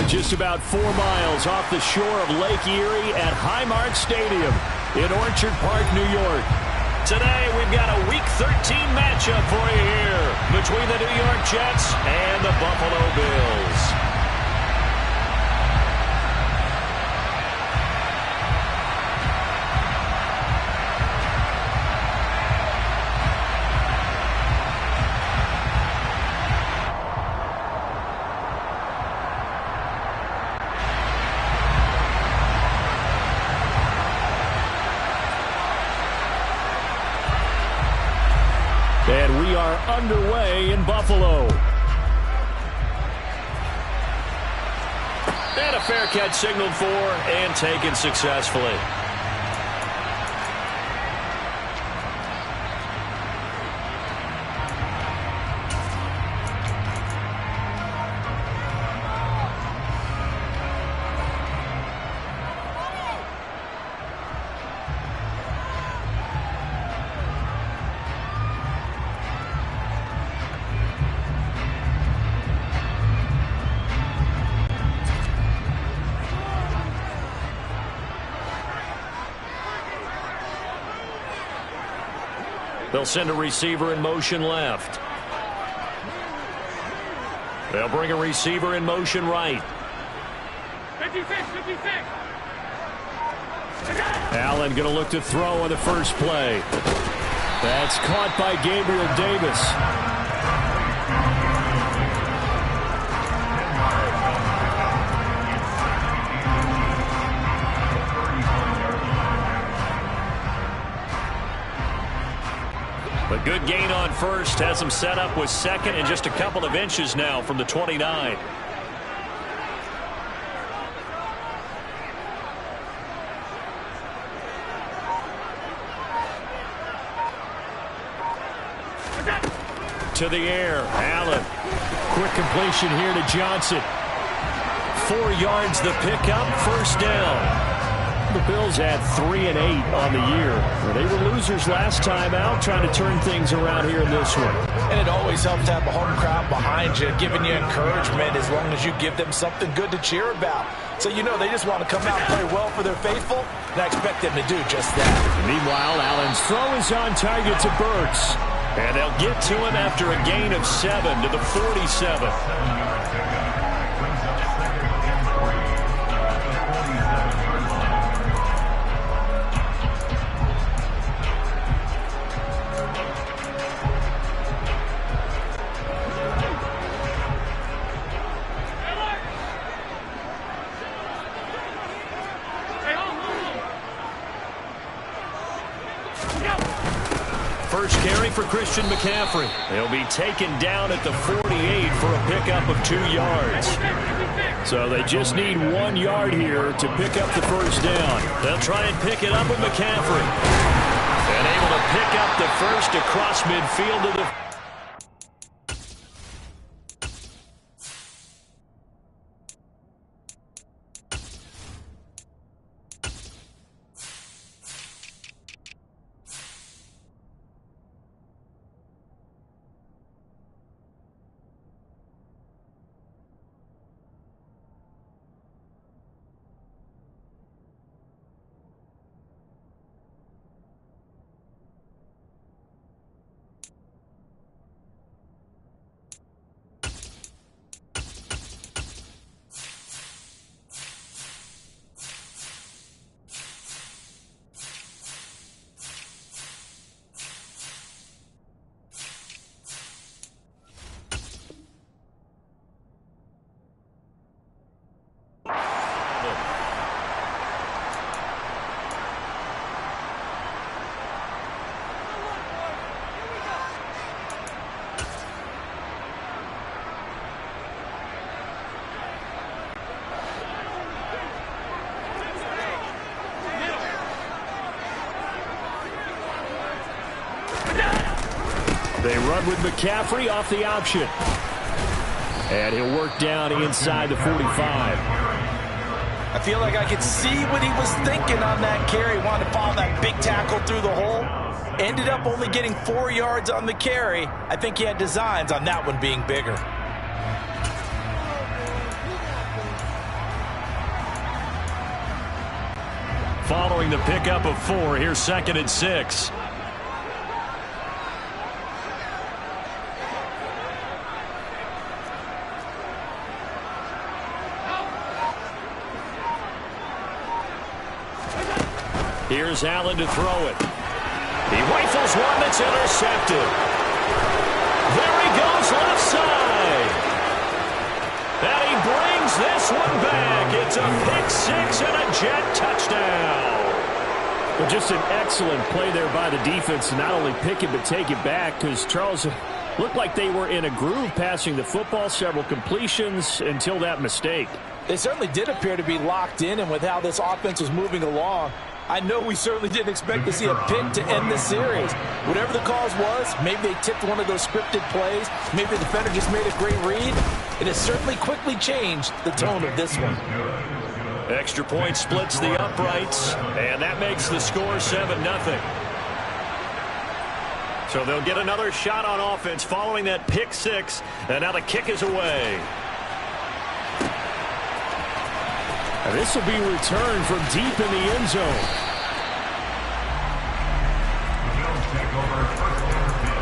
just about 4 miles off the shore of Lake Erie at Highmark Stadium in Orchard Park, New York. Today, we've got a Week 13 matchup for you here between the New York Jets and the Buffalo Bills. And we are underway in Buffalo. And a fair catch signaled for and taken successfully. They'll send a receiver in motion left. They'll bring a receiver in motion right. 56. Allen going to look to throw on the first play. That's caught by Gabriel Davis. A good gain on first, has him set up with second and just a couple of inches now from the 29. To the air, Allen. Quick completion here to Johnson. 4 yards the pickup, first down. The Bills had 3 and 8 on the year. They were losers last time out, trying to turn things around here in this one. And it always helps to have a home crowd behind you, giving you encouragement as long as you give them something good to cheer about. So you know they just want to come out and play well for their faithful, and I expect them to do just that. Meanwhile, Allen's throw is on target to Burks. And they'll get to him after a gain of 7 to the 47. First carry for Christian McCaffrey. He'll be taken down at the 48 for a pickup of 2 yards. So they just need 1 yard here to pick up the first down. They'll try and pick it up with McCaffrey. And able to pick up the first across midfield to the... They run with McCaffrey off the option. And he'll work down inside the 45. I feel like I could see what he was thinking on that carry. Wanted to follow that big tackle through the hole. Ended up only getting 4 yards on the carry. I think he had designs on that one being bigger. following the pickup of 4. Here's 2nd and 6. Here's Allen to throw it. He rifles one that's intercepted. There he goes left side. And he brings this one back. It's a pick 6 and a Jet touchdown. Well, just an excellent play there by the defense to not only pick it but take it back, because Charles looked like they were in a groove passing the football, several completions until that mistake. They certainly did appear to be locked in, and with how this offense was moving along, I know we certainly didn't expect to see a pick to end this series. Whatever the cause was, maybe they tipped one of those scripted plays. Maybe the defender just made a great read. It has certainly quickly changed the tone of this one. Extra point splits the uprights, and that makes the score 7-0. So they'll get another shot on offense following that pick 6, and now the kick is away. This will be returned from deep in the end zone. The Bills take over 1st and 10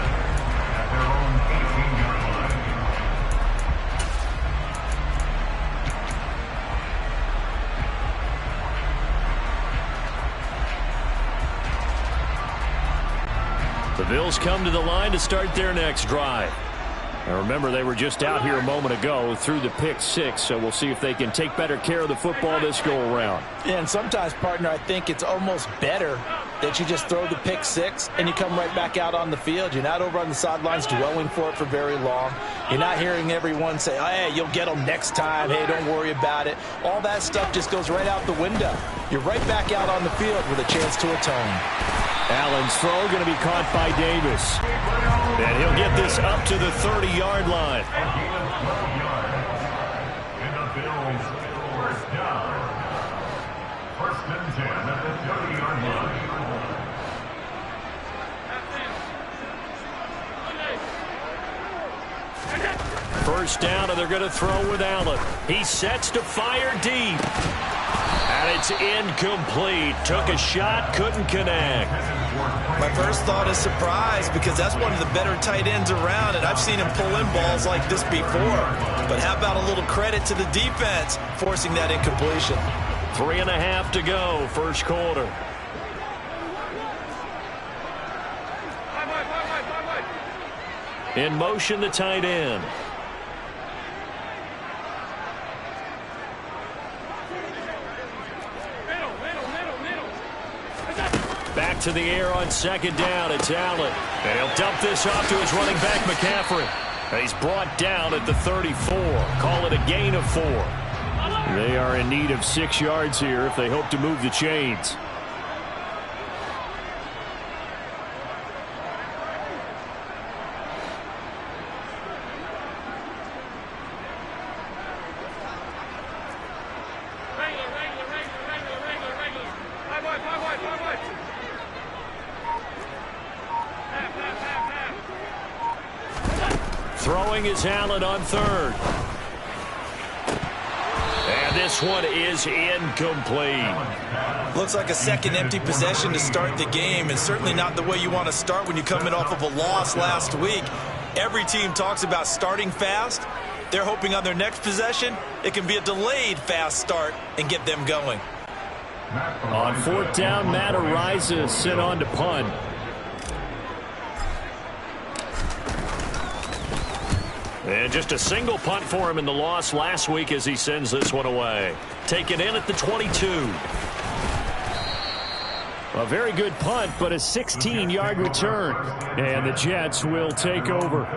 at their own 18-yard line. The Bills come to the line to start their next drive. Now remember, they were just out here a moment ago through the pick 6, so we'll see if they can take better care of the football this go-around. Yeah, and sometimes, partner, I think it's almost better that you just throw the pick 6 and you come right back out on the field. You're not over on the sidelines dwelling for it for very long. You're not hearing everyone say, oh, hey, you'll get them next time. Hey, don't worry about it. All that stuff just goes right out the window. You're right back out on the field with a chance to atone. Allen's throw going to be caught by Davis. And he'll get this up to the 30-yard line. In the Bills' 1st down. 1st and 10 at the 30-yard line. First down, and they're going to throw with Allen. He sets to fire deep. And it's incomplete. Took a shot, couldn't connect. My first thought is surprise, because that's one of the better tight ends around, and I've seen him pull in balls like this before. But how about a little credit to the defense forcing that incompletion? 3.5 to go, first quarter. In motion, the tight end. Back to the air on 2nd down. It's Allen. And he'll dump this off to his running back, McCaffrey. And he's brought down at the 34. Call it a gain of 4. They are in need of 6 yards here if they hope to move the chains. Throwing is Allen on 3rd. And this one is incomplete. Looks like a second empty possession to start the game, and certainly not the way you want to start when you're coming off of a loss last week. Every team talks about starting fast. They're hoping on their next possession it can be a delayed fast start and get them going. On 4th down, Matt Araiza sent on to punt. And just a single punt for him in the loss last week as he sends this one away. Taken in at the 22. A very good punt, but a 16-yard return. And the Jets will take over.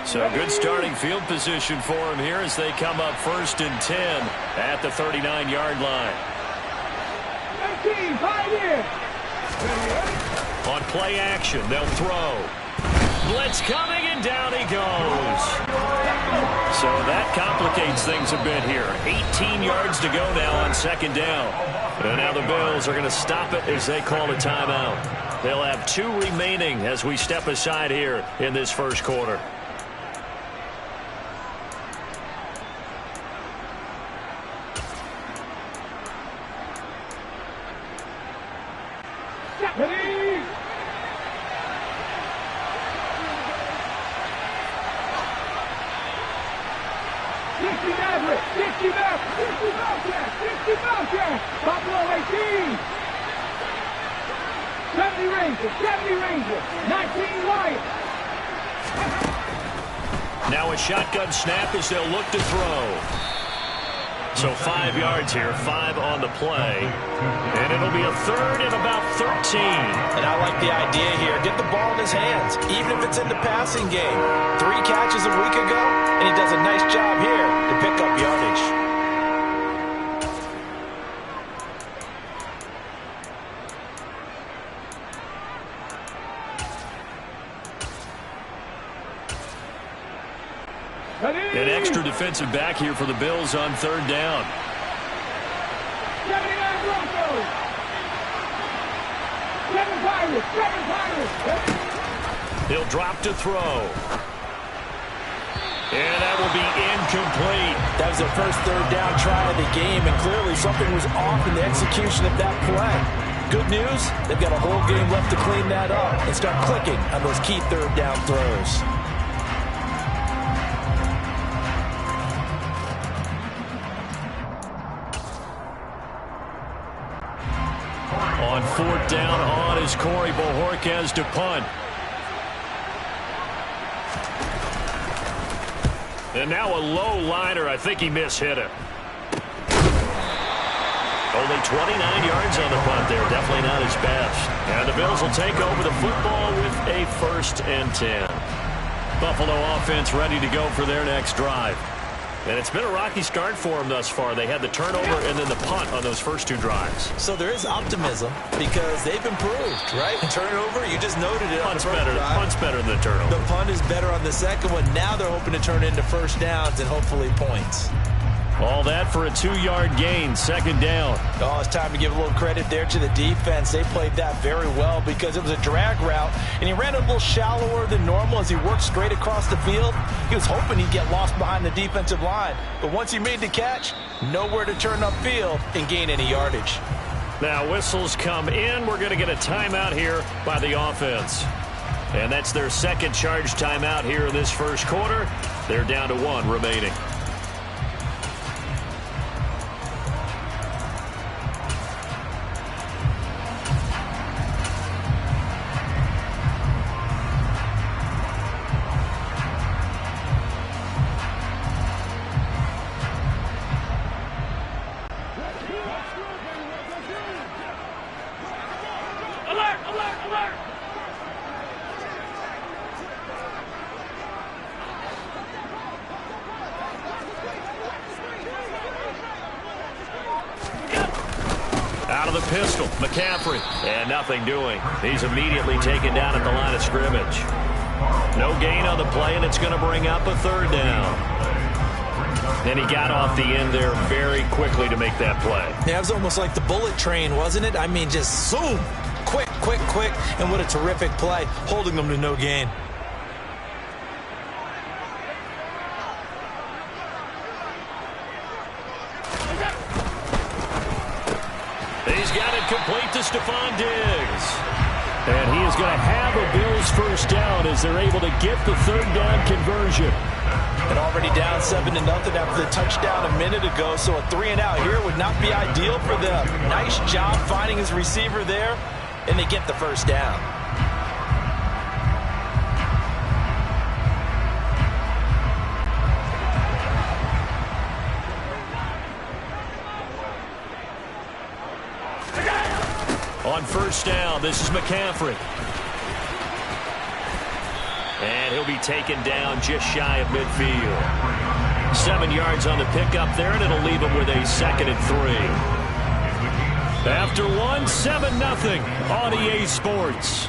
So good starting field position for him here as they come up 1st and 10 at the 39-yard line. On play action, they'll throw. Blitz coming, and down he goes. So that complicates things a bit here. 18 yards to go now on 2nd down. And now the Bills are going to stop it as they call a timeout. They'll have 2 remaining as we step aside here in this first quarter. Buffalo 18. 70 Rangers, 19 Lions. Now a shotgun snap as they'll look to throw. So 5 yards here, 5 on the play. And it'll be a third and about 13. And I like the idea here. Get the ball in his hands, even if it's in the passing game. 3 catches a week ago, and he does a nice job here to pick up yardage. An extra defensive back here for the Bills on 3rd down. 79 Broncos. 7 Pirates. He'll drop to throw. And that will be incomplete. That was their first 3rd down try of the game, and clearly something was off in the execution of that play. Good news, they've got a whole game left to clean that up and start clicking on those key 3rd down throws. On 4th down, on is Corey Bojorquez to punt. And now a low liner. I think he mishit it. Only 29 yards on the punt there. Definitely not his best. And the Bills will take over the football with a 1st and 10. Buffalo offense ready to go for their next drive. And it's been a rocky start for them thus far. They had the turnover and then the punt on those first 2 drives. So there is optimism because they've improved, right? Turnover, you just noted it. Punt's better than the turnover. The punt is better on the second one. Now they're hoping to turn into 1st downs and hopefully points. All that for a 2-yard gain, 2nd down. Oh, it's time to give a little credit there to the defense. They played that very well because it was a drag route, and he ran a little shallower than normal as he worked straight across the field. He was hoping he'd get lost behind the defensive line, but once he made the catch, nowhere to turn upfield and gain any yardage. Now whistles come in. We're going to get a timeout here by the offense. And that's their 2nd charge timeout here in this first quarter. They're down to 1 remaining. Out of the pistol, McCaffrey, and nothing doing. He's immediately taken down at the line of scrimmage. No gain on the play, and it's going to bring up a 3rd down. And he got off the end there very quickly to make that play. Yeah, it was almost like the bullet train, wasn't it? I mean, just zoom, quick, and what a terrific play, holding them to no gain. He's got it complete to Stephon Diggs. And he is going to have a Bills 1st down as they're able to get the 3rd down conversion. And already down 7-0 after the touchdown a minute ago, so a 3-and-out here would not be ideal for them. Nice job finding his receiver there, and they get the 1st down. On 1st down, this is McCaffrey. And he'll be taken down just shy of midfield. 7 yards on the pickup there, and it'll leave him with a 2nd and 3. After 1, 7-0 on EA Sports.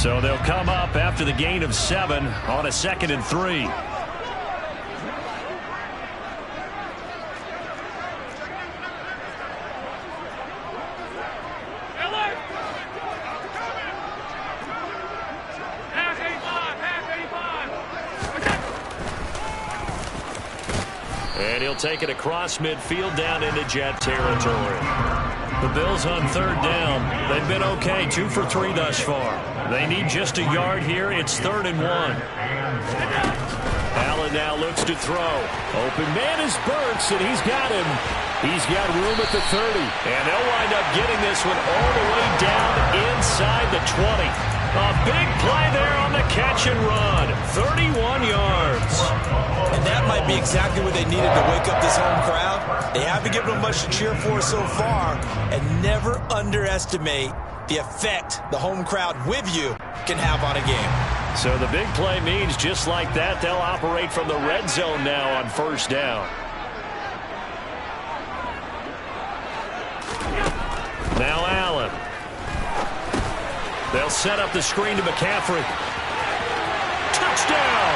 So they'll come up after the gain of 7 on a 2nd and 3. And he'll take it across midfield down into Jet territory. The Bills on 3rd down. They've been okay, 2 for 3 thus far. They need just a yard here. It's 3rd and 1. Allen now looks to throw. Open man is Burks, and he's got him. He's got room at the 30. And they'll wind up getting this one all the way down inside the 20. A big play there on the catch and run. 31 yards. And that might be exactly what they needed to wake up this home crowd. They haven't given them much to cheer for so far. And never underestimate the effect the home crowd with you can have on a game. So the big play means just like that, they'll operate from the red zone now on 1st down. Now Allen. They'll set up the screen to McCaffrey. Touchdown!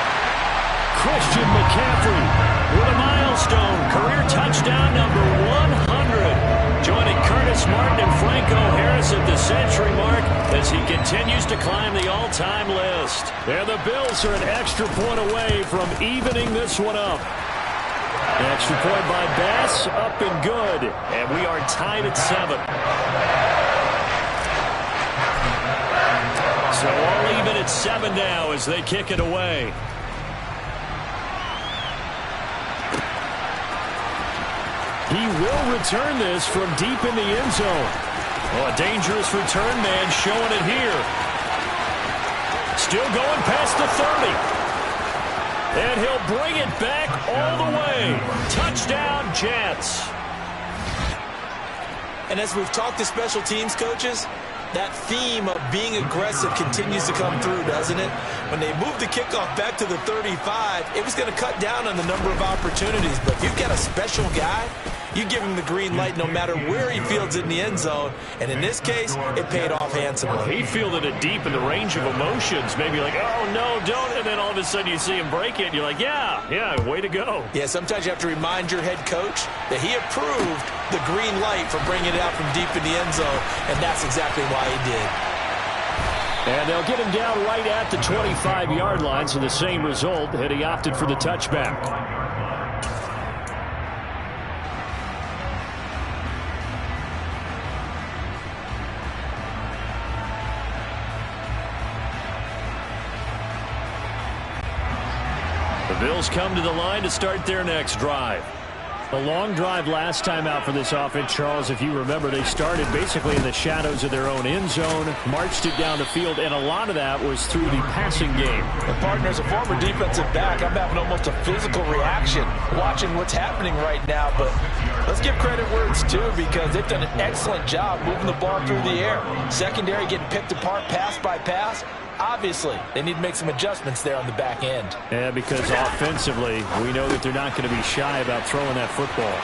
Christian McCaffrey with a milestone. Career touchdown number 100. Joining Curtis Martin and Franco Harris at the century mark as he continues to climb the all-time list. And the Bills are an extra point away from evening this one up. Extra point by Bass, up and good. And we are tied at 7. So all even at 7 now as they kick it away. He will return this from deep in the end zone. Oh, a dangerous return man showing it here. Still going past the 30. And he'll bring it back all the way. Touchdown, Jets. And as we've talked to special teams coaches, that theme of being aggressive continues to come through, doesn't it? When they moved the kickoff back to the 35, it was going to cut down on the number of opportunities. But if you've got a special guy, you give him the green light no matter where he fields it in the end zone. And in this case, it paid off handsomely. He fielded it deep in the range of emotions. Maybe like, oh, no, don't. And then all of a sudden you see him break it. And you're like, yeah, way to go. Yeah, sometimes you have to remind your head coach that he approved the green light for bringing it out from deep in the end zone. And that's exactly why he did. And they'll get him down right at the 25-yard line. So the same result had he opted for the touchback. The Bills come to the line to start their next drive. A long drive last time out for this offense, Charles. If you remember, they started basically in the shadows of their own end zone, marched it down the field, and a lot of that was through the passing game. The partner, as a former defensive back, I'm having almost a physical reaction watching what's happening right now. But let's give credit where it's due because they've done an excellent job moving the ball through the air. Secondary getting picked apart pass by pass. Obviously, they need to make some adjustments there on the back end. Yeah, because offensively, we know that they're not going to be shy about throwing that football.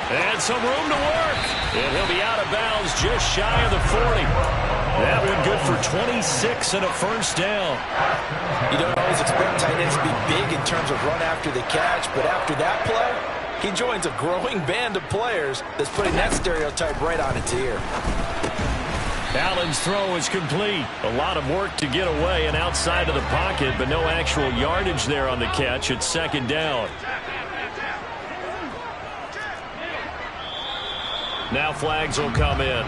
And some room to work. And he'll be out of bounds just shy of the 40. That one good for 26 and a first down. You don't always expect tight ends to be big in terms of run after the catch, but after that play, he joins a growing band of players that's putting that stereotype right on its ear. Allen's throw is complete. A lot of work to get away and outside of the pocket, but no actual yardage there on the catch. It's 2nd down. Now flags will come in.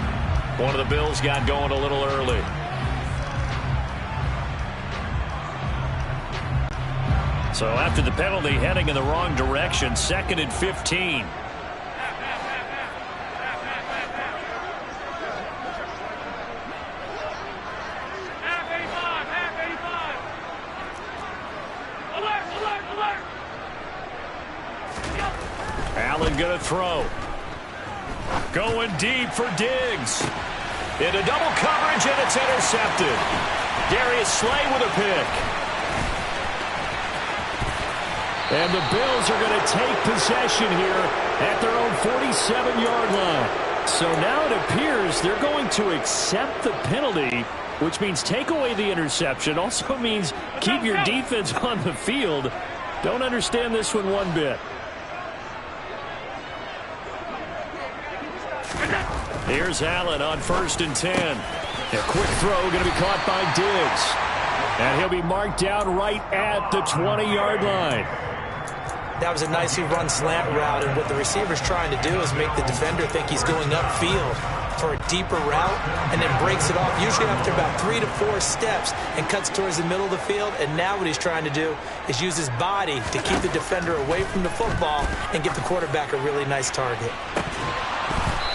One of the Bills got going a little early. So after the penalty, heading in the wrong direction, 2nd and 15. Allen going to throw. Going deep for Diggs. Into double coverage, and it's intercepted. Darius Slay with a pick. And the Bills are going to take possession here at their own 47-yard line. So now it appears they're going to accept the penalty which means take away the interception. Also means keep your defense on the field. Don't understand this one bit. Here's Allen on 1st and 10. A quick throw going to be caught by Diggs. And he'll be marked down right at the 20-yard line. That was a nicely run slant route, and what the receiver's trying to do is make the defender think he's going upfield for a deeper route, and then breaks it off, usually after about 3 to 4 steps, and cuts towards the middle of the field. And now what he's trying to do is use his body to keep the defender away from the football and give the quarterback a really nice target.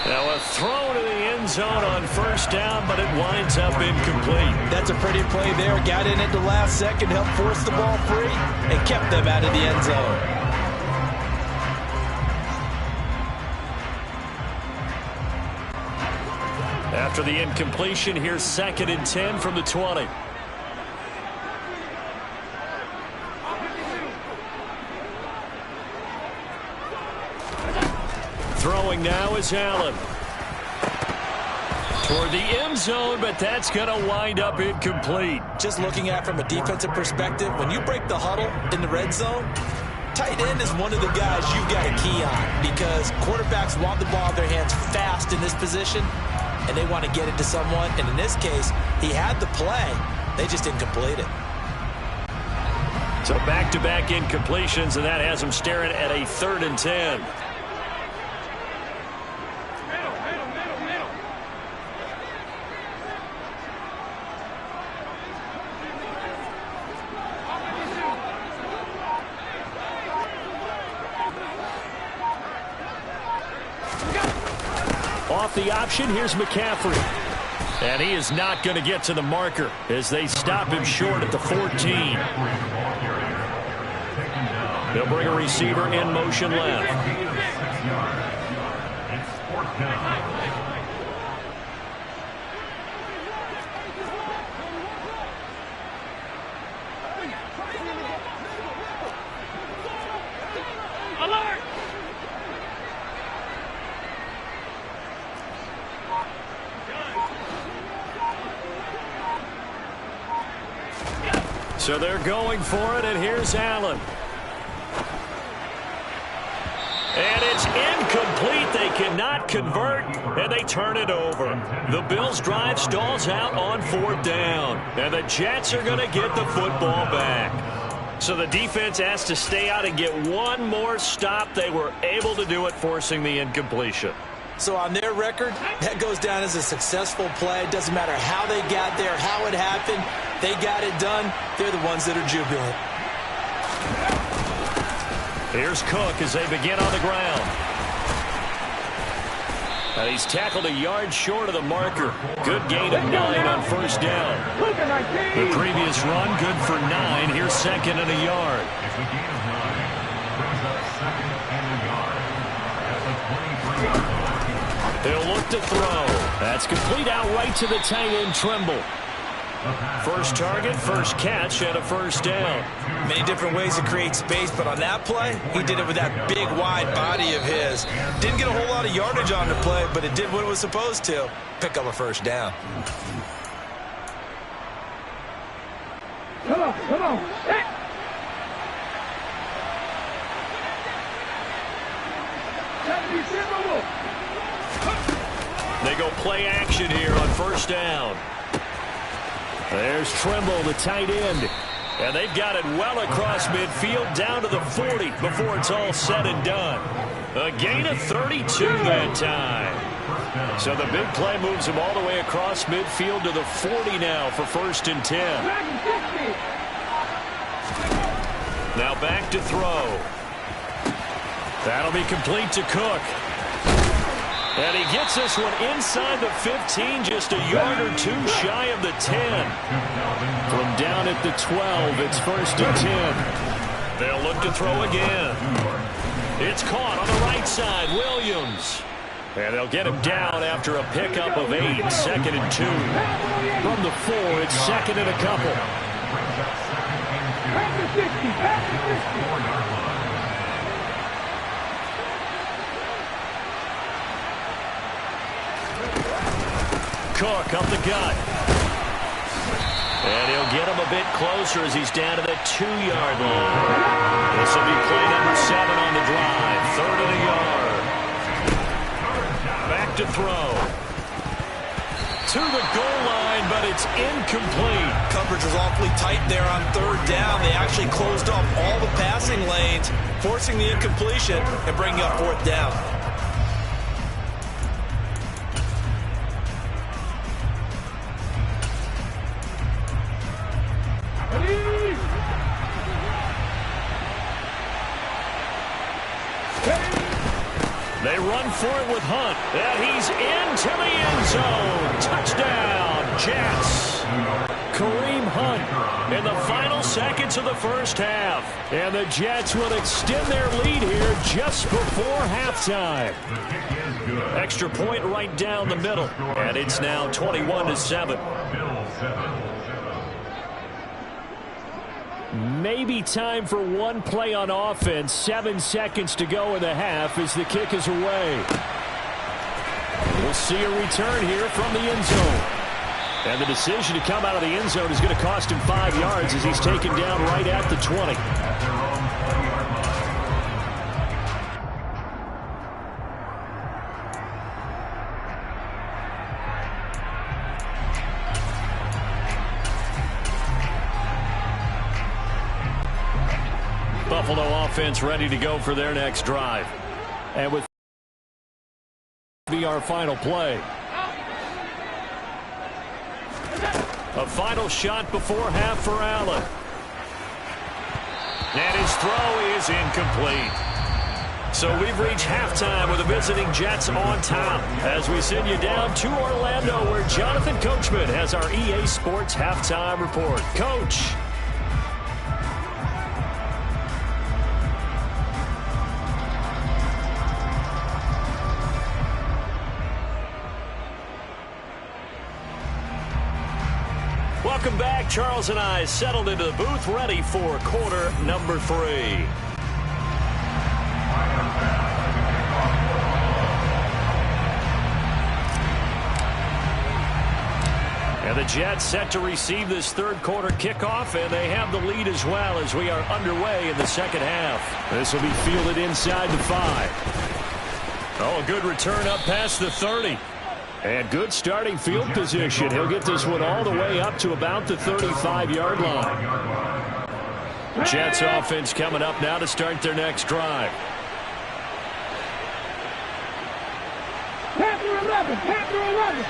Now a throw to the end zone on 1st down, but it winds up incomplete. That's a pretty play there. Got in at the last second, helped force the ball free, and kept them out of the end zone. After the incompletion, here's 2nd and 10 from the 20. Throwing now is Allen. Toward the end zone, but that's going to wind up incomplete. Just looking at it from a defensive perspective, when you break the huddle in the red zone, tight end is one of the guys you've got a key on, because quarterbacks want the ball in their hands fast in this position, and they want to get it to someone. And in this case, he had the play. They just didn't complete it. So back-to-back incompletions, and that has him staring at a 3rd and 10. Off the option, here's McCaffrey. And he is not going to get to the marker as they stop him short at the 14. They'll bring a receiver in motion left. It's 4th down. So they're going for it, and here's Allen. And it's incomplete. They cannot convert, and they turn it over. The Bills' drive stalls out on 4th down, and the Jets are going to get the football back. So the defense has to stay out and get one more stop. They were able to do it, forcing the incompletion. So on their record, that goes down as a successful play. It doesn't matter how they got there, how it happened. They got it done. They're the ones that are jubilant. Here's Cook as they begin on the ground. And he's tackled a yard short of the marker. Good gain of 9 on 1st down. The previous run, good for 9. Here's 2nd and a yard. It's a gain of 9. Brings up 2nd and a yard. At the 23-yard line. He'll look to throw. That's complete out right to the tight end, Tremble. First target, first catch, and a 1st down. Many different ways to create space, but on that play, he did it with that big, wide body of his. Didn't get a whole lot of yardage on the play, but it did what it was supposed to. Pick up a 1st down. Come on. Set. They go play action here on 1st down. There's Tremble, the tight end. And they've got it well across midfield down to the 40 before it's all said and done. A gain of 32 that time. So the big play moves him all the way across midfield to the 40 now for 1st and 10. Now back to throw. That'll be complete to Cook. And he gets this one inside the 15, just a yard or 2 shy of the 10. From down at the 12, it's 1st and 10. They'll look to throw again. It's caught on the right side, Williams. And they'll get him down after a pickup of 8, 2nd and 2. From the 4, it's 2nd and a couple. Cook up the gut. And he'll get him a bit closer as he's down to the 2-yard line. This will be play number 7 on the drive. 3rd and a yard. Back to throw. To the goal line, but it's incomplete. Coverage was awfully tight there on 3rd down. They actually closed off all the passing lanes, forcing the incompletion and bringing up 4th down. They run for it with Hunt. And he's into the end zone. Touchdown, Jets. Kareem Hunt in the final seconds of the first half. And the Jets will extend their lead here just before halftime. Extra point right down the middle. And it's now 21-7. Maybe time for one play on offense. 7 seconds to go in the half as the kick is away. We'll see a return here from the end zone. And the decision to come out of the end zone is going to cost him 5 yards as he's taken down right at the 20. Buffalo offense ready to go for their next drive. And with be our final play. A final shot before half for Allen. And his throw is incomplete. So we've reached halftime with the visiting Jets on top as we send you down to Orlando where Jonathan Coachman has our EA Sports halftime report. Coach. Welcome back. Charles and I settled into the booth ready for quarter number 3. And the Jets set to receive this 3rd quarter kickoff, and they have the lead as well as we are underway in the second half. This will be fielded inside the 5. Oh, a good return up past the 30. And good starting field position. He'll get this one all the way up to about the 35-yard line. Jets offense coming up now to start their next drive. Panther 11, Panther 11.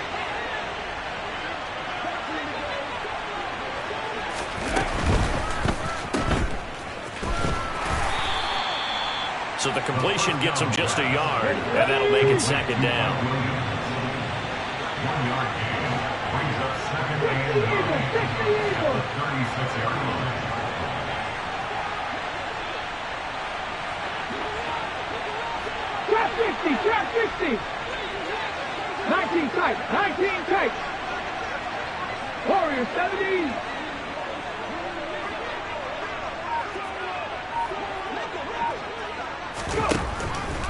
So the completion gets him just a yard, and that'll make it 2nd down. 1-yard gain brings up 2nd and 36-yard line. Trap 50, trap 50. 19 tight, 19 tight. Warrior 70.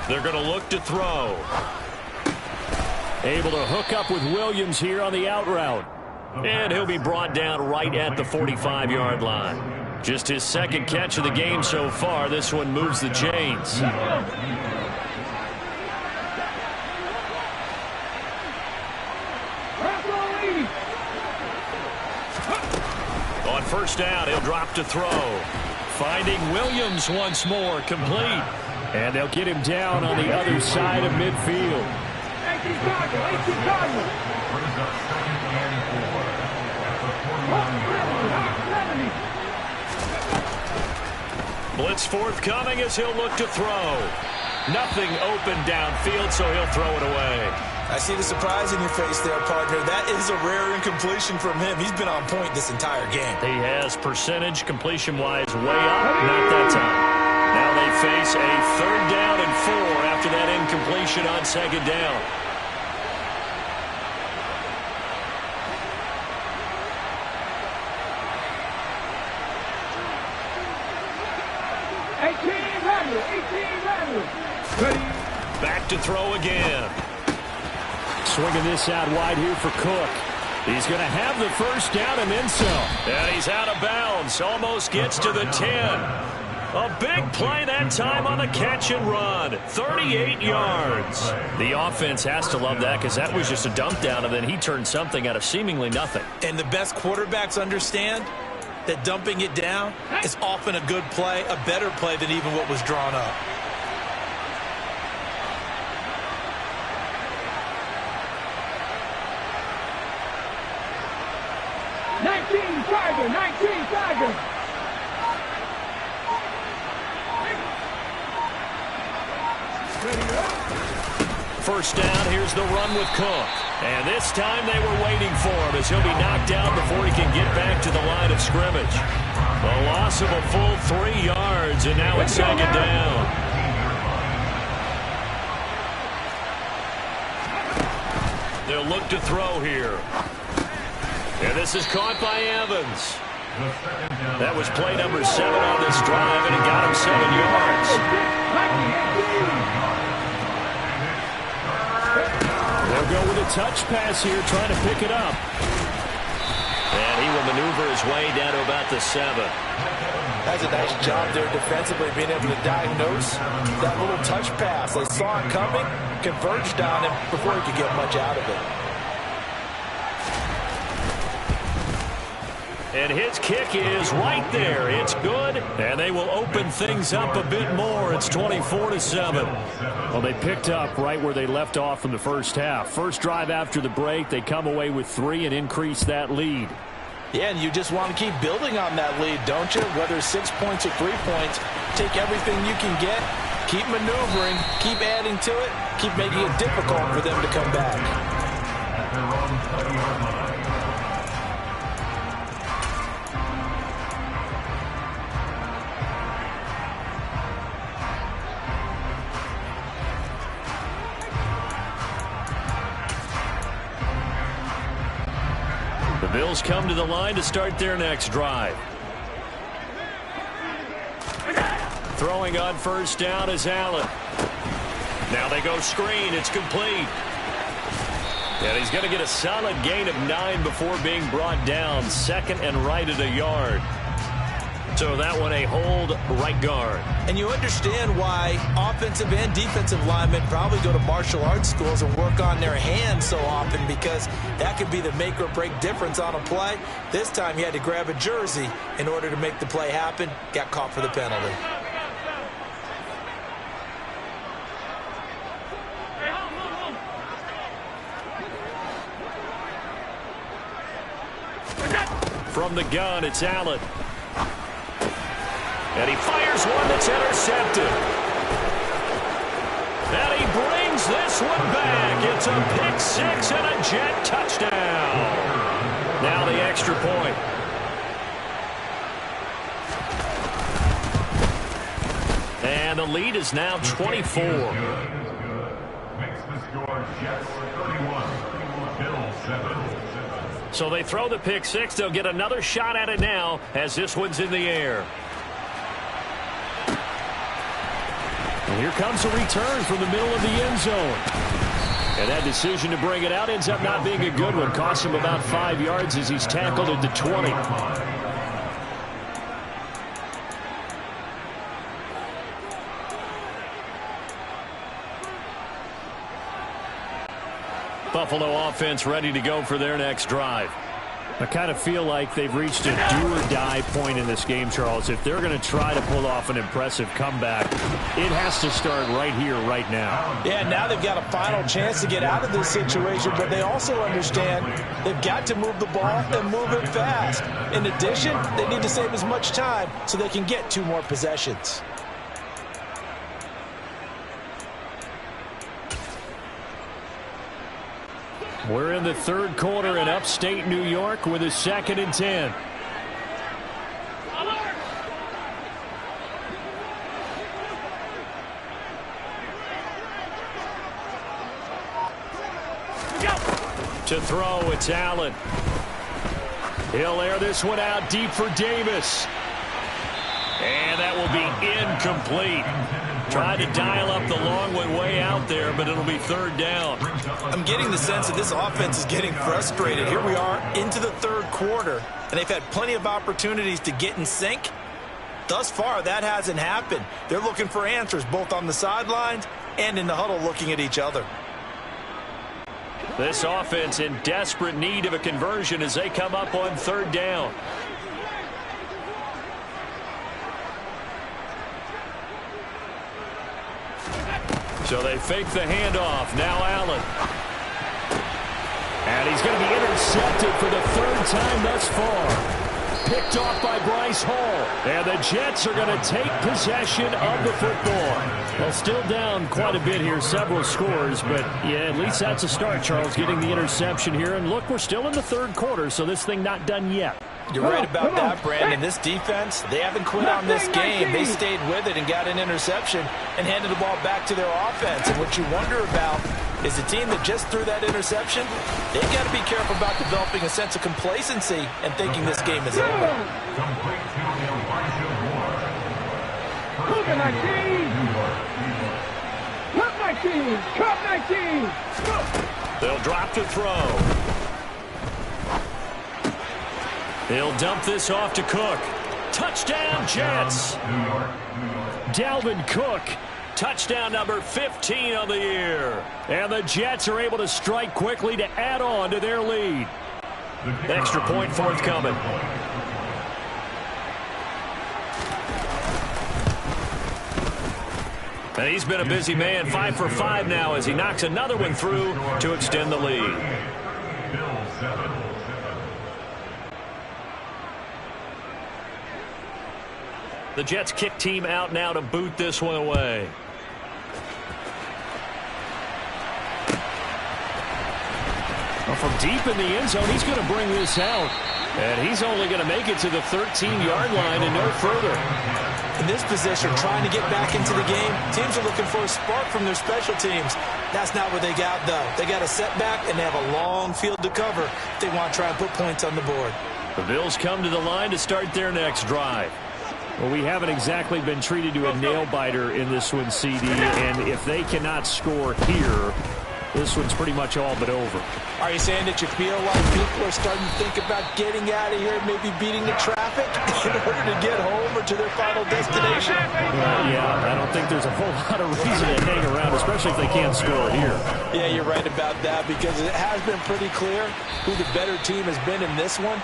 They're going to look to throw. Able to hook up with Williams here on the out route. And he'll be brought down right at the 45-yard line. Just his 2nd catch of the game so far. This one moves the chains. On 1st down, he'll drop to throw. Finding Williams once more, complete. And they'll get him down on the other side of midfield. Blitz forthcoming as he'll look to throw. Nothing open downfield, so he'll throw it away. I see the surprise in your face there, partner. That is a rare incompletion from him. He's been on point this entire game. He has percentage completion-wise way up. Not that time. Now they face a 3rd down and 4 after that incompletion on 2nd down. Back to throw again. Swinging this out wide here for Cook. He's going to have the first down and then some. And he's out of bounds. Almost gets to the 10. A big play that time on the catch and run. 38 yards. The offense has to love that because that was just a dump down, and then he turned something out of seemingly nothing. And the best quarterbacks understand that dumping it down is often a good play, a better play than even what was drawn up. Tiger, 19 Tiger. First down, here's the run with Cook. And this time they were waiting for him as he'll be knocked down before he can get back to the line of scrimmage. A loss of a full 3 yards, and now it's second down. They'll look to throw here. And this is caught by Evans. That was play number 7 on this drive, and it got him 7 yards. They'll go with a touch pass here, trying to pick it up. And he will maneuver his way down to about the 7. That's a nice job there defensively, being able to diagnose that little touch pass. They saw it coming, converged on him before he could get much out of it. And his kick is right there. It's good, and they will open things up a bit more. It's 24-7. Well, they picked up right where they left off from the first half. First drive after the break, they come away with 3 and increase that lead. Yeah, and you just want to keep building on that lead, don't you? Whether 6 points or 3 points, take everything you can get, keep maneuvering, keep adding to it, keep making it difficult for them to come back. The Bills come to the line to start their next drive. Throwing on first down is Allen. Now they go screen. It's complete. And he's going to get a solid gain of 9 before being brought down. Second and right at a yard. So that one a hold right guard. And you understand why offensive and defensive linemen probably go to martial arts schools and work on their hands so often, because that could be the make or break difference on a play. This time he had to grab a jersey in order to make the play happen. Got caught for the penalty. From the gun, it's Allen. And he fires one that's intercepted. And he brings this one back. It's a pick 6 and a jet touchdown. Now the extra point. And the lead is now 24. Makes the score Jets 31, Bills 7. So they throw the pick 6. They'll get another shot at it now as this one's in the air. And here comes a return from the middle of the end zone. And that decision to bring it out ends up not being a good one. Costs him about 5 yards as he's tackled at the 20. Buffalo offense ready to go for their next drive. I kind of feel like they've reached a do-or-die point in this game, Charles. If they're going to try to pull off an impressive comeback, it has to start right here, right now. Yeah, now they've got a final chance to get out of this situation, but they also understand they've got to move the ball and move it fast. In addition, they need to save as much time so they can get 2 more possessions. We're in the third quarter in upstate New York with a 2nd and 10. To throw, it's Allen. He'll air this one out deep for Davis. And that will be incomplete. Tried to dial up the long one way out there, but it'll be third down. I'm getting the sense that this offense is getting frustrated. Here we are into the third quarter, and they've had plenty of opportunities to get in sync. Thus far, that hasn't happened. They're looking for answers both on the sidelines and in the huddle looking at each other. This offense in desperate need of a conversion as they come up on third down. So they fake the handoff. Now Allen. And he's going to be intercepted for the third time thus far. Picked off by Bryce Hall. And the Jets are going to take possession of the football. Well, still down quite a bit here, several scores, but yeah, at least that's a start, Charles, getting the interception here. And look, we're still in the third quarter, so this thing not done yet. You're right about that, Brandon. This defense, they haven't quit on this game. They stayed with it and got an interception and handed the ball back to their offense. And what you wonder about is the team that just threw that interception, they've got to be careful about developing a sense of complacency and thinking this game is over. Look at 19. Look 19. Cut 19. They'll drop to throw. He'll dump this off to Cook. Touchdown, Jets. Dalvin Cook. Touchdown number 15 on the year. And the Jets are able to strike quickly to add on to their lead. Extra point forthcoming. And he's been a busy man, 5 for 5 now as he knocks another one through to extend the lead. The Jets kick team out now to boot this one away. Well, from deep in the end zone, he's going to bring this out. And he's only going to make it to the 13-yard line and no further. In this position, trying to get back into the game, teams are looking for a spark from their special teams. That's not what they got, though. They got a setback, and they have a long field to cover if they want to try and put points on the board. The Bills come to the line to start their next drive. Well, we haven't exactly been treated to a nail-biter in this one, CD, and if they cannot score here, this one's pretty much all but over. Are you saying that you feel like people are starting to think about getting out of here, maybe beating the traffic in order to get home or to their final destination? Yeah, I don't think there's a whole lot of reason to hang around, especially if they can't score here. Yeah, you're right about that because it has been pretty clear who the better team has been in this one.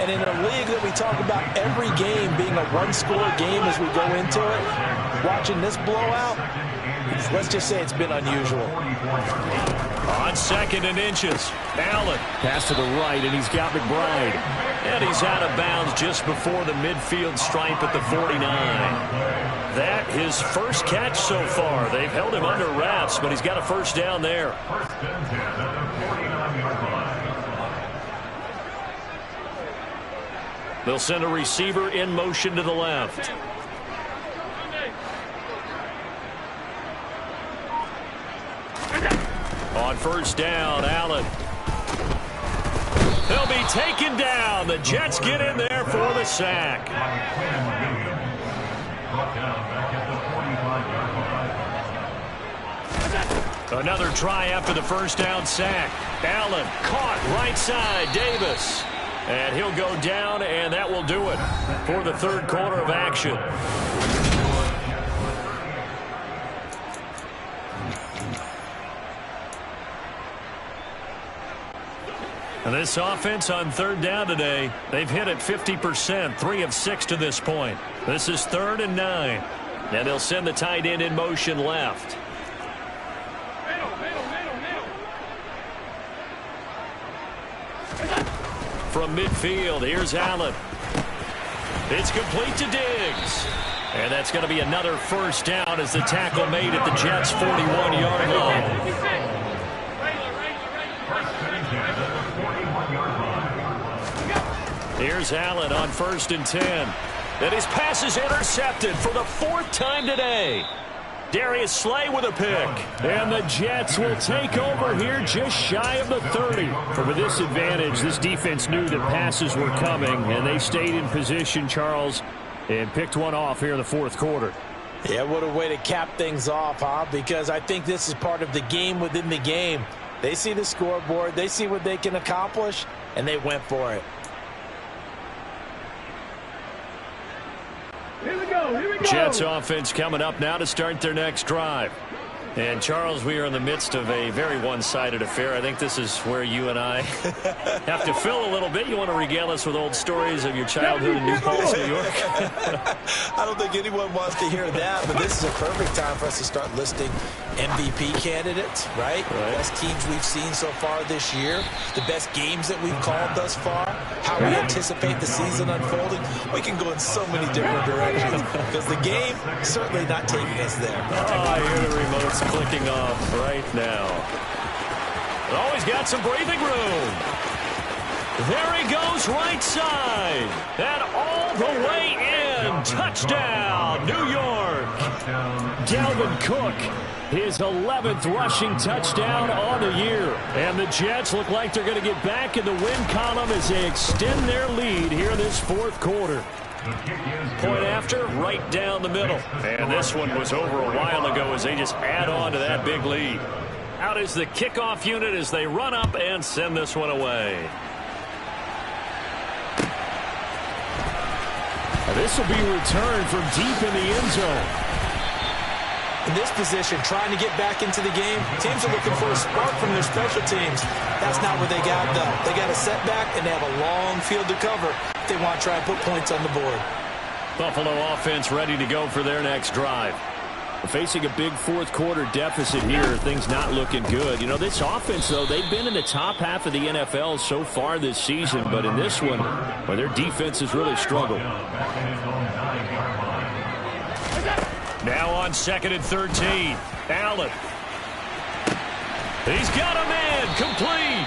And in a league that we talk about every game being a one-score game as we go into it, watching this blowout, let's just say it's been unusual. On 2nd and inches, Allen. Pass to the right, and he's got McBride. And he's out of bounds just before the midfield stripe at the 49. That his first catch so far. They've held him under wraps, but he's got a first down there. First and 10 at the 49-yard line. They'll send a receiver in motion to the left. On first down, Allen. He'll be taken down. The Jets get in there for the sack. Another try after the first down sack. Allen caught right side, Davis. And he'll go down, and that will do it for the third quarter of action. And this offense on third down today, they've hit it 50%, 3 of 6 to this point. This is 3rd and 9. And they'll send the tight end in motion left. From midfield, here's Allen. It's complete to Diggs. And that's going to be another first down as the tackle made at the Jets' 41-yard line. Here's Allen on 1st and 10. And his pass is intercepted for the 4th time today. Darius Slay with a pick. And the Jets will take over here just shy of the 30. But with this advantage, this defense knew that passes were coming, and they stayed in position, Charles. and picked one off here in the fourth quarter. Yeah, what a way to cap things off, huh? Because I think this is part of the game within the game. They see the scoreboard, they see what they can accomplish, and they went for it. Here we go. Here we go. Jets offense coming up now to start their next drive. And, Charles, we are in the midst of a very one-sided affair. I think this is where you and I have to fill a little bit. You want to regale us with old stories of your childhood in New Paltz, New York? I don't think anyone wants to hear that, but this is a perfect time for us to start listing MVP candidates, right? The best teams we've seen so far this year, the best games that we've called thus far, how we anticipate the season unfolding. We can go in so many different directions because the game certainly not taking us there. Oh, I hear the remotes clicking off right now. Always got some breathing room. There he goes right side. And all the way in. Touchdown, New York. Dalvin Cook, his 11th rushing touchdown on the year. And the Jets look like they're going to get back in the win column as they extend their lead here in this fourth quarter. Point after, right down the middle. And this one was over a while ago as they just add on to that big lead. Out is the kickoff unit as they run up and send this one away. This will be returned from deep in the end zone. In this position, trying to get back into the game, teams are looking for a spark from their special teams. That's not what they got, though. They got a setback, and they have a long field to cover if they want to try and put points on the board. Buffalo offense ready to go for their next drive. Facing a big fourth quarter deficit here, things not looking good. You know, this offense, though, they've been in the top half of the NFL so far this season, but in this one, well, their defense has really struggled. Now on 2nd and 13. Allen. He's got a man complete.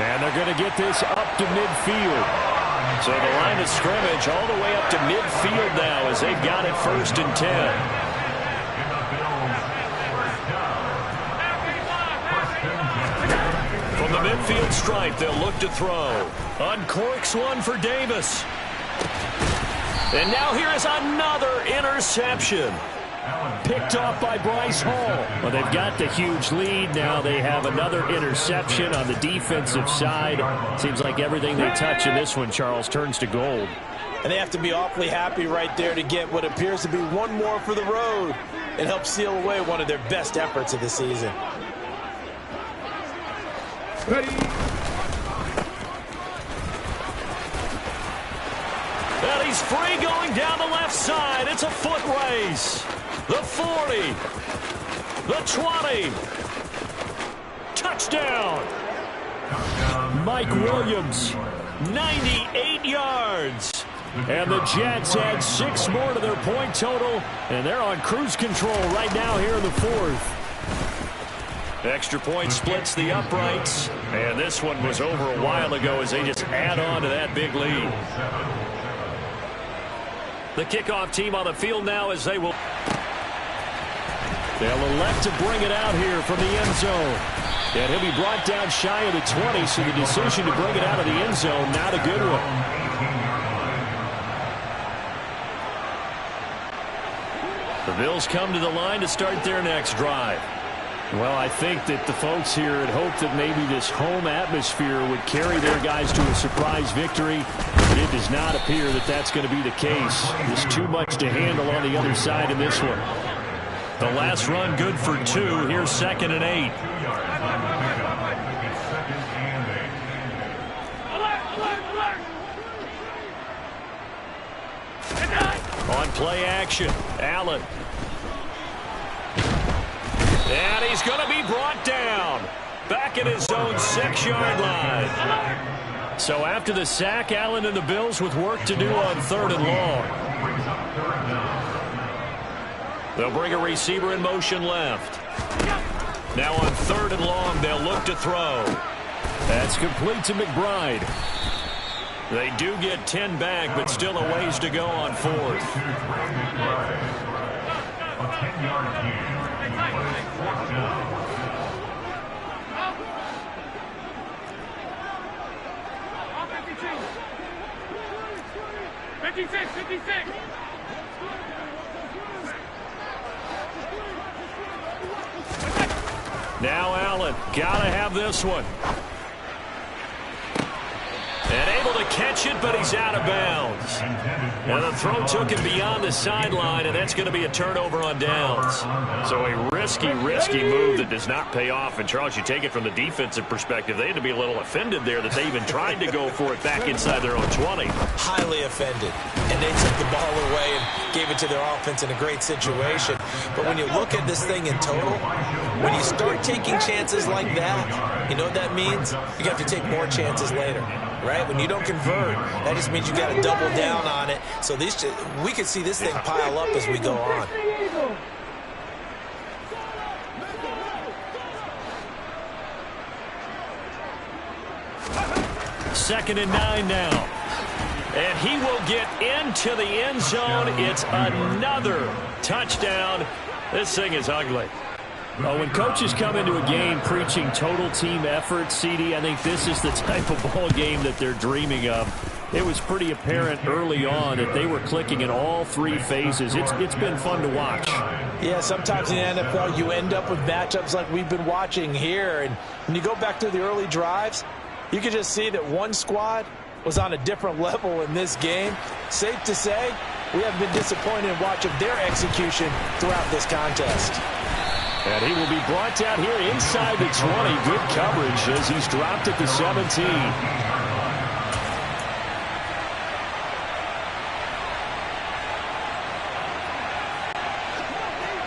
And they're going to get this up to midfield. So the line of scrimmage all the way up to midfield now as they've got it 1st and 10. From the midfield stripe, they'll look to throw. Uncorks one for Davis. And now here is another interception. Picked off by Bryce Hall. Well, they've got the huge lead. Now they have another interception on the defensive side. Seems like everything they touch in this one, Charles, turns to gold. And they have to be awfully happy right there to get what appears to be one more for the road. It helps seal away one of their best efforts of the season. Ready. And he's free going down the left side. It's a foot race. The 40. The 20. Touchdown. Mike Williams. 98 yards. And the Jets add 6 more to their point total. And they're on cruise control right now here in the fourth. Extra point splits the uprights. And this one was over a while ago as they just add on to that big lead. The kickoff team on the field now as they will. They'll elect to bring it out here from the end zone. And he'll be brought down shy of the 20, so the decision to bring it out of the end zone, not a good one. The Bills come to the line to start their next drive. Well, I think that the folks here had hoped that maybe this home atmosphere would carry their guys to a surprise victory. But it does not appear that that's going to be the case. There's too much to handle on the other side in this one. The last run good for 2. Here's 2nd and 8. On play action, Allen. And he's going to be brought down. Back at his own 6-yard line. So after the sack, Allen and the Bills with work to do on 3rd and long. They'll bring a receiver in motion left. Now on 3rd and long, they'll look to throw. That's complete to McBride. They do get 10 back, but still a ways to go on 4th. A 10-yard gain. 4th down. 56. Now Allen, gotta have this one. And able to catch it, but he's out of bounds. And the throw took him beyond the sideline, and that's going to be a turnover on downs. So a risky move that does not pay off. And, Charles, you take it from the defensive perspective, they had to be a little offended there that they even tried to go for it back inside their own 20. Highly offended. And they took the ball away and gave it to their offense in a great situation. But when you look at this thing in total, when you start taking chances like that, you know what that means? You have to take more chances later. Right? When you don't convert, that just means you got to double down on it. So we could see this thing pile up as we go on. Second and 9 now. And he will get into the end zone. It's another touchdown. This thing is ugly. Well, when coaches come into a game preaching total team effort, CD, I think this is the type of ball game that they're dreaming of. It was pretty apparent early on that they were clicking in all three phases. It's been fun to watch. Yeah, sometimes in the NFL you end up with matchups like we've been watching here. And when you go back to the early drives, you can just see that one squad was on a different level in this game. Safe to say, we have been disappointed in watching their execution throughout this contest. And he will be brought down here inside the 20. Good coverage as he's dropped at the 17.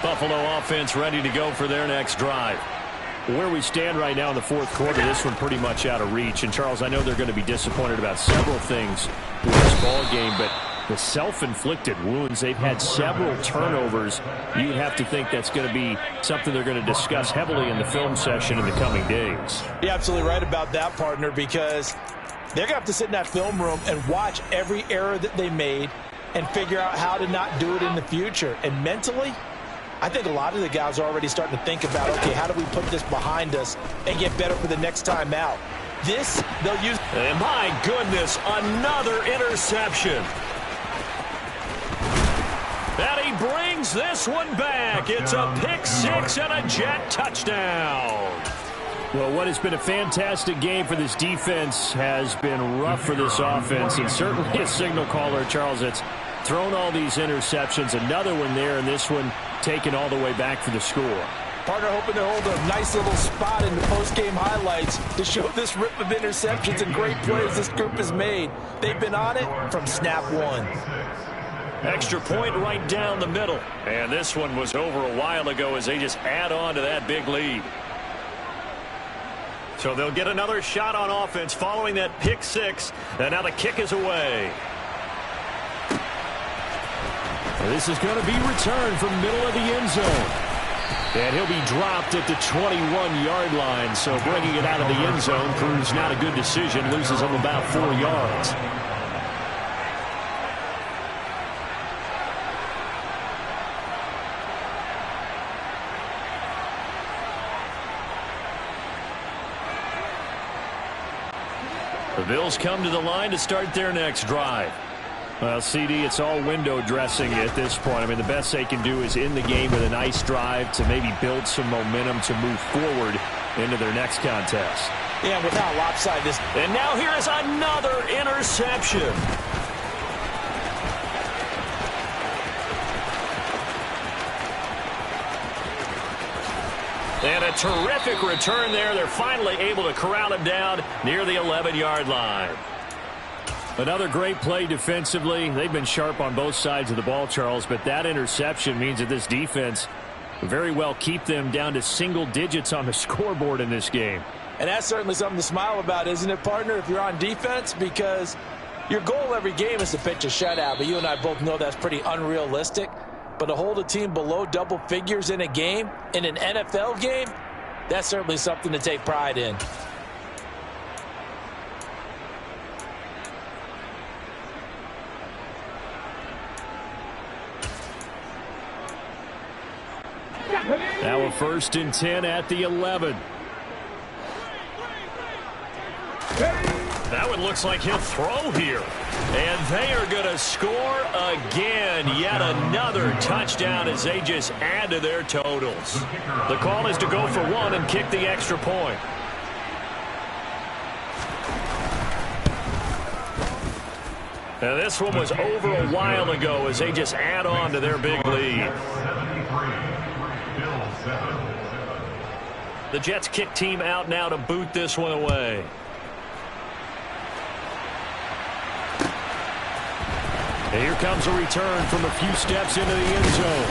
Buffalo offense ready to go for their next drive. Where we stand right now in the fourth quarter, this one pretty much out of reach. And, Charles, I know they're going to be disappointed about several things with this ball game, but the self-inflicted wounds, they've had several turnovers. You'd have to think that's going to be something they're going to discuss heavily in the film session in the coming days. You're absolutely right about that, partner, because they're going to have to sit in that film room and watch every error that they made and figure out how to not do it in the future. And mentally, I think a lot of the guys are already starting to think about, okay, how do we put this behind us and get better for the next time out? This, they'll use. And my goodness, another interception. And he brings this one back. It's a pick-6 and a Jet touchdown. Well, what has been a fantastic game for this defense has been rough for this offense, and certainly a signal caller, Charles, that's thrown all these interceptions. Another one there, and this one taken all the way back for the score. Partner hoping to hold a nice little spot in the post-game highlights to show this rip of interceptions and great plays this group has made. They've been on it from snap one. Extra point right down the middle. And this one was over a while ago as they just add on to that big lead. So they'll get another shot on offense following that pick-6. And now the kick is away. This is going to be returned from middle of the end zone. And he'll be dropped at the 21-yard line. So bringing it out of the end zone proves not a good decision. Loses him about 4 yards. The Bills come to the line to start their next drive. Well, CD, it's all window dressing at this point. I mean, the best they can do is in the game with a nice drive to maybe build some momentum to move forward into their next contest. Yeah, without lopsided this. And now here is another interception. And a terrific return there. They're finally able to corral him down near the 11-yard line. Another great play defensively. They've been sharp on both sides of the ball, Charles, but that interception means that this defense very well keep them down to single digits on the scoreboard in this game. And that's certainly something to smile about, isn't it, partner, if you're on defense? Because your goal every game is to pitch a shutout, but you and I both know that's pretty unrealistic. But to hold a team below double figures in a game, in an NFL game, that's certainly something to take pride in. Now a 1st and 10 at the 11. That Now it looks like he'll throw here. And they are going to score again. Yet another touchdown as they just add to their totals. The call is to go for one and kick the extra point. Now this one was over a while ago as they just add on to their big lead. The Jets kick team out now to boot this one away. And here comes a return from a few steps into the end zone.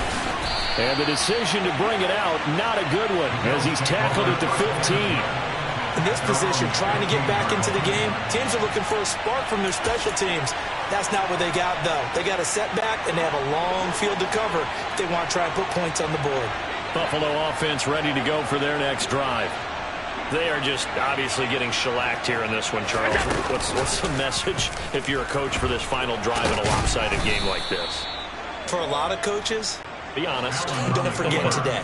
And the decision to bring it out, not a good one, as he's tackled at the 15. In this position, trying to get back into the game, teams are looking for a spark from their special teams. That's not what they got, though. They got a setback, and they have a long field to cover if they want to try and put points on the board. Buffalo offense ready to go for their next drive. They are just obviously getting shellacked here in this one, Charles. What's the message if you're a coach for this final drive in a lopsided game like this? For a lot of coaches, be honest. Don't forget today.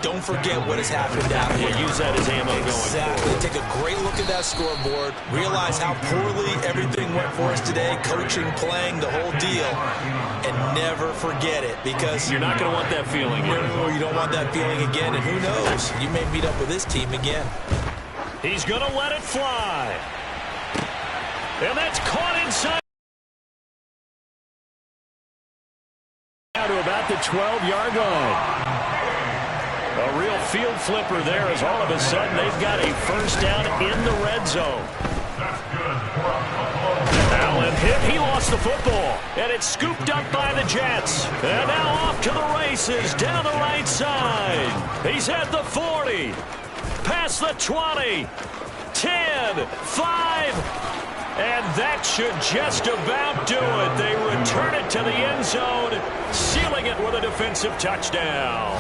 Don't forget what has happened out here. Use that as ammo going forward. Take a great look at that scoreboard. Realize how poorly everything went for us today. Coaching, playing, the whole deal. And never forget it, because you're not going to want that feeling again. No, you don't want that feeling again. And who knows? You may meet up with this team again. He's going to let it fly. And that's caught inside. Now to about the 12-yard line. A real field flipper there, as all of a sudden they've got a first down in the red zone. Allen hit. He lost the football. And it's scooped up by the Jets. And now off to the races down the right side. He's at the 40. Past the 20. 10. 5. And that should just about do it. They return it to the end zone, sealing it with a defensive touchdown.